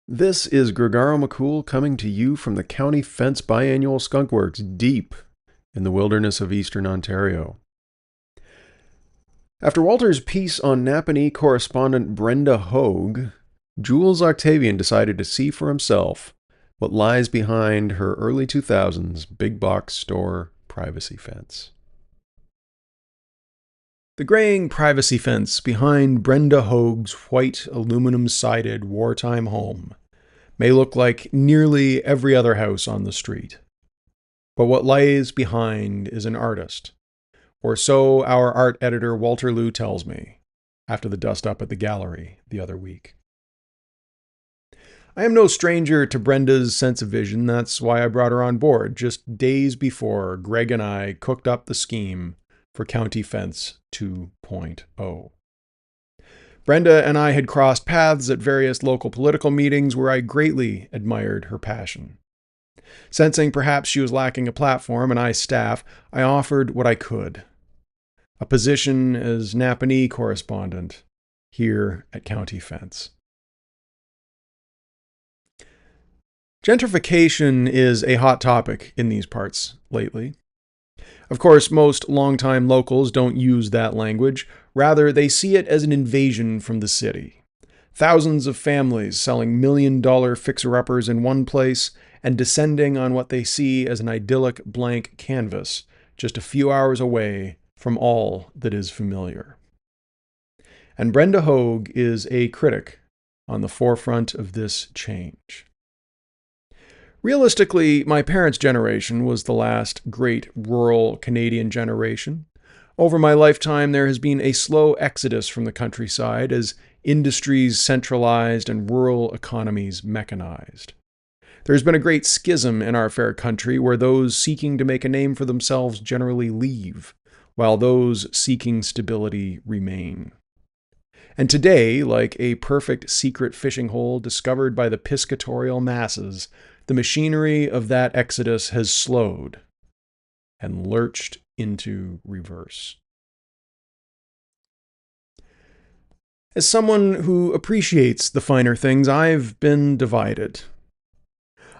This is Gregaro McCool coming to you from the County Fence Biannual Skunk Works deep in the wilderness of eastern Ontario. After Walter's piece on Napanee Correspondent Brenda Hogg, Jules Octavian decided to see for himself what lies behind her early 2000s big box store privacy fence. The graying privacy fence behind Brenda Hogg's white aluminum-sided wartime home may look like nearly every other house on the street. But what lies behind is an artist, or so our art editor Walter Liu tells me after the dust-up at the gallery the other week. I am no stranger to Brenda's sense of vision. That's why I brought her on board just days before Greg and I cooked up the scheme for County Fence 2.0. Brenda and I had crossed paths at various local political meetings where I greatly admired her passion. Sensing perhaps she was lacking a platform and I staff, I offered what I could. A position as Napanee Correspondent here at County Fence. Gentrification is a hot topic in these parts lately. Of course, most longtime locals don't use that language. Rather, they see it as an invasion from the city. Thousands of families selling million-dollar fixer-uppers in one place and descending on what they see as an idyllic blank canvas just a few hours away from all that is familiar. And Brenda Hogg is a critic on the forefront of this change. Realistically, my parents' generation was the last great rural Canadian generation. Over my lifetime, there has been a slow exodus from the countryside as industries centralized and rural economies mechanized. There's been a great schism in our fair country where those seeking to make a name for themselves generally leave, while those seeking stability remain. And today, like a perfect secret fishing hole discovered by the piscatorial masses, the machinery of that exodus has slowed and lurched into reverse. As someone who appreciates the finer things, I've been divided.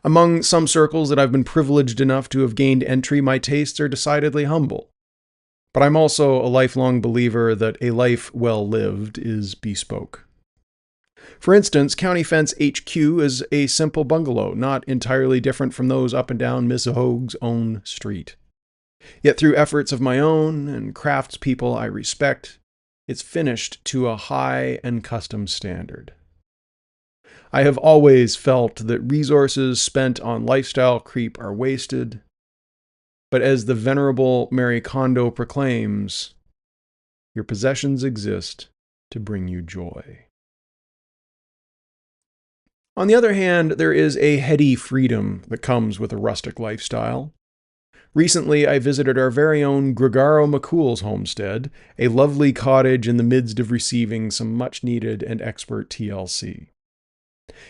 Among some circles that I've been privileged enough to have gained entry, my tastes are decidedly humble. But I'm also a lifelong believer that a life well lived is bespoke. For instance, County Fence HQ is a simple bungalow, not entirely different from those up and down Miss Hogg's own street. Yet through efforts of my own and craftspeople I respect, it's finished to a high and custom standard. I have always felt that resources spent on lifestyle creep are wasted, but as the venerable Marie Kondo proclaims, your possessions exist to bring you joy. On the other hand, there is a heady freedom that comes with a rustic lifestyle. Recently, I visited our very own Gregaro McCool's homestead, a lovely cottage in the midst of receiving some much-needed and expert TLC.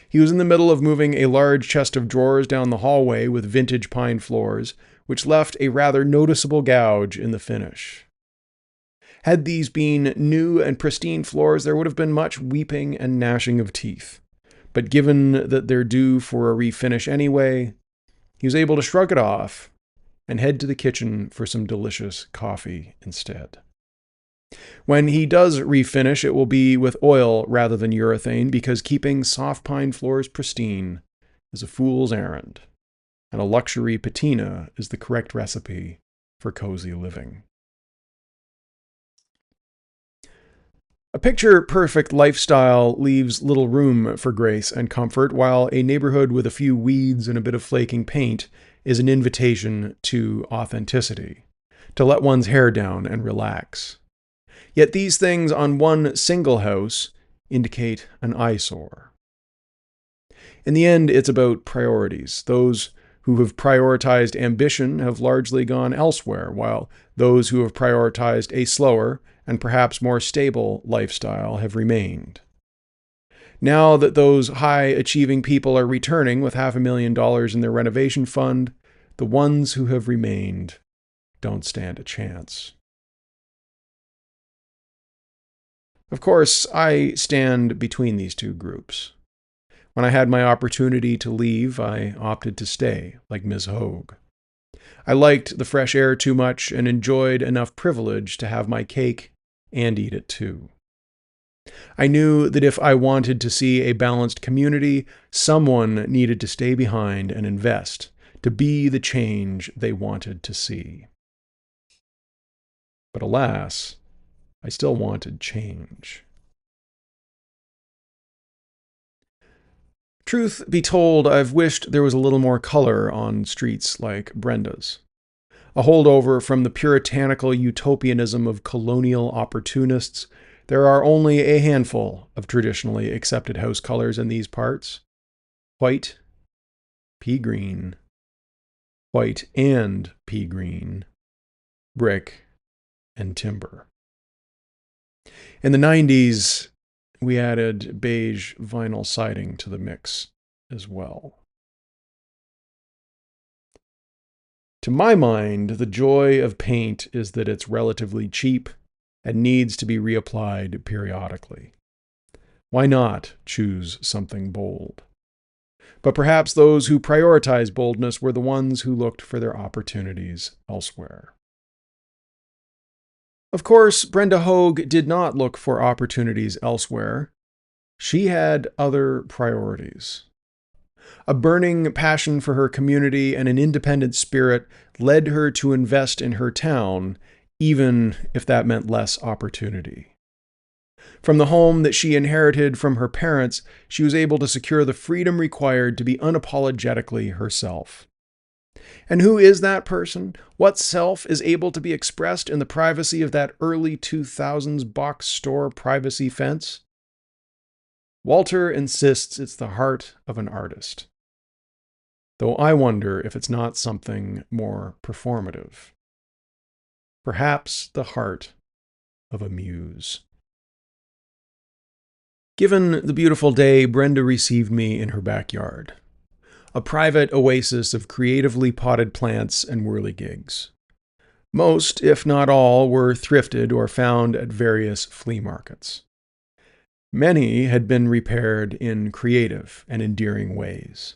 He was in the middle of moving a large chest of drawers down the hallway with vintage pine floors, which left a rather noticeable gouge in the finish. Had these been new and pristine floors, there would have been much weeping and gnashing of teeth. But given that they're due for a refinish anyway, he was able to shrug it off and head to the kitchen for some delicious coffee instead. When he does refinish, it will be with oil rather than urethane because keeping soft pine floors pristine is a fool's errand, and a luxury patina is the correct recipe for cozy living. A picture-perfect lifestyle leaves little room for grace and comfort, while a neighborhood with a few weeds and a bit of flaking paint is an invitation to authenticity, to let one's hair down and relax. Yet these things on one single house indicate an eyesore. In the end, it's about priorities. Those who have prioritized ambition have largely gone elsewhere, while those who have prioritized a slower and perhaps more stable lifestyle have remained. Now that those high-achieving people are returning with $500,000 in their renovation fund, the ones who have remained don't stand a chance. Of course, I stand between these two groups. When I had my opportunity to leave, I opted to stay, like Ms. Hogg. I liked the fresh air too much and enjoyed enough privilege to have my cake and eat it too. I knew that if I wanted to see a balanced community, someone needed to stay behind and invest, to be the change they wanted to see. But alas, I still wanted change. Truth be told, I've wished there was a little more color on streets like Brenda's. A holdover from the puritanical utopianism of colonial opportunists, there are only a handful of traditionally accepted house colors in these parts: white, pea green, white and pea green, brick, and timber. In the 90s, we added beige vinyl siding to the mix as well. To my mind, the joy of paint is that it's relatively cheap and needs to be reapplied periodically. Why not choose something bold? But perhaps those who prioritize boldness were the ones who looked for their opportunities elsewhere. Of course, Brenda Hogg did not look for opportunities elsewhere. She had other priorities. A burning passion for her community and an independent spirit led her to invest in her town, even if that meant less opportunity. From the home that she inherited from her parents, she was able to secure the freedom required to be unapologetically herself. And who is that person? What self is able to be expressed in the privacy of that early 2000s box store privacy fence? Walter insists it's the heart of an artist, though I wonder if it's not something more performative. Perhaps the heart of a muse. Given the beautiful day, Brenda received me in her backyard, a private oasis of creatively potted plants and whirligigs. Most, if not all, were thrifted or found at various flea markets. Many had been repaired in creative and endearing ways.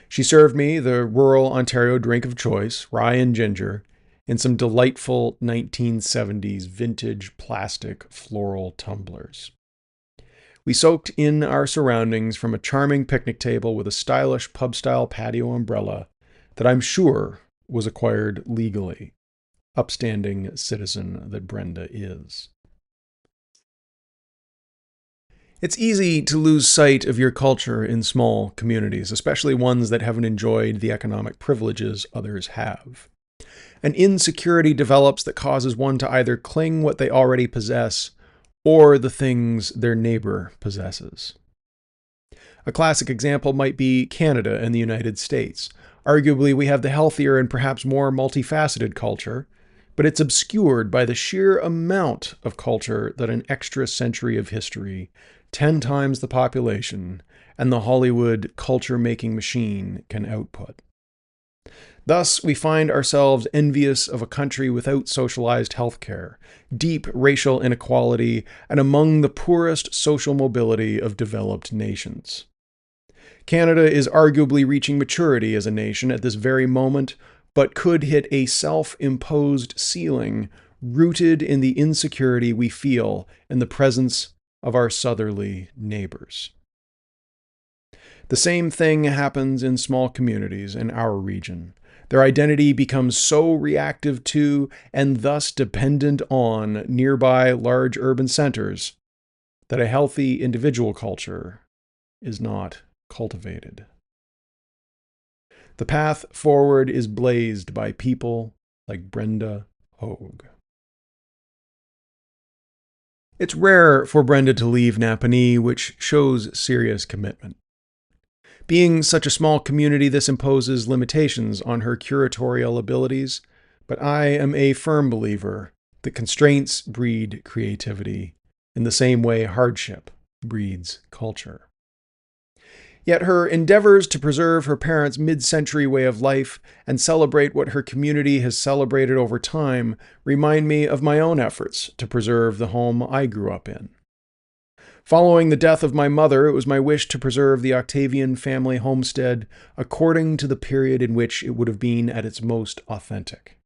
She served me the rural Ontario drink of choice, rye and ginger, in some delightful 1970s vintage plastic floral tumblers. We soaked in our surroundings from a charming picnic table with a stylish pub-style patio umbrella that I'm sure was acquired legally, upstanding citizen that Brenda is. It's easy to lose sight of your culture in small communities, especially ones that haven't enjoyed the economic privileges others have. An insecurity develops that causes one to either cling what they already possess or the things their neighbor possesses. A classic example might be Canada and the United States. Arguably, we have the healthier and perhaps more multifaceted culture, but it's obscured by the sheer amount of culture that an extra century of history, 10 times the population, and the Hollywood culture-making machine can output. Thus, we find ourselves envious of a country without socialized healthcare, deep racial inequality, and among the poorest social mobility of developed nations. Canada is arguably reaching maturity as a nation at this very moment, but could hit a self-imposed ceiling rooted in the insecurity we feel in the presence of our southerly neighbors. The same thing happens in small communities in our region. Their identity becomes so reactive to and thus dependent on nearby large urban centers that a healthy individual culture is not cultivated. The path forward is blazed by people like Brenda Hogg. It's rare for Brenda to leave Napanee, which shows serious commitment. Being such a small community, this imposes limitations on her curatorial abilities, but I am a firm believer that constraints breed creativity in the same way hardship breeds culture. Yet her endeavors to preserve her parents' mid-century way of life and celebrate what her community has celebrated over time remind me of my own efforts to preserve the home I grew up in. Following the death of my mother, it was my wish to preserve the Octavian family homestead according to the period in which it would have been at its most authentic.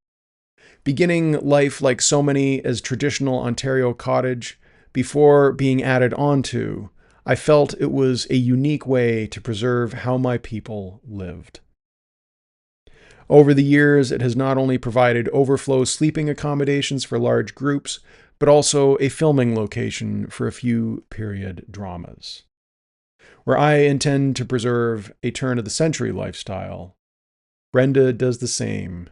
Beginning life like so many as traditional Ontario cottage, before being added onto, I felt it was a unique way to preserve how my people lived. Over the years, it has not only provided overflow sleeping accommodations for large groups, but also a filming location for a few period dramas. Where I intend to preserve a turn-of-the-century lifestyle, Brenda does the same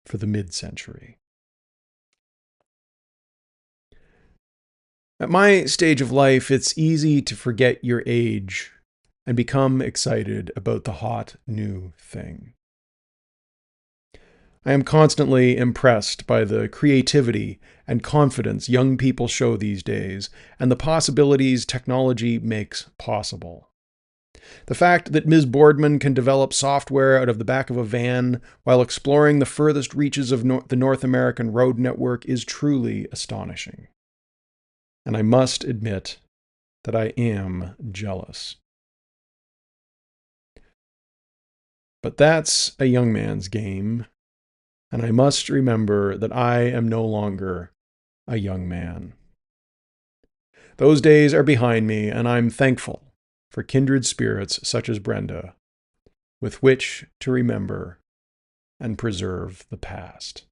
for the mid-century. At my stage of life, it's easy to forget your age and become excited about the hot new thing. I am constantly impressed by the creativity and confidence young people show these days and the possibilities technology makes possible. The fact that Ms. Boardman can develop software out of the back of a van while exploring the furthest reaches of the North American road network is truly astonishing. And I must admit that I am jealous. But that's a young man's game. And I must remember that I am no longer a young man. Those days are behind me, and I'm thankful for kindred spirits such as Brenda, with which to remember and preserve the past.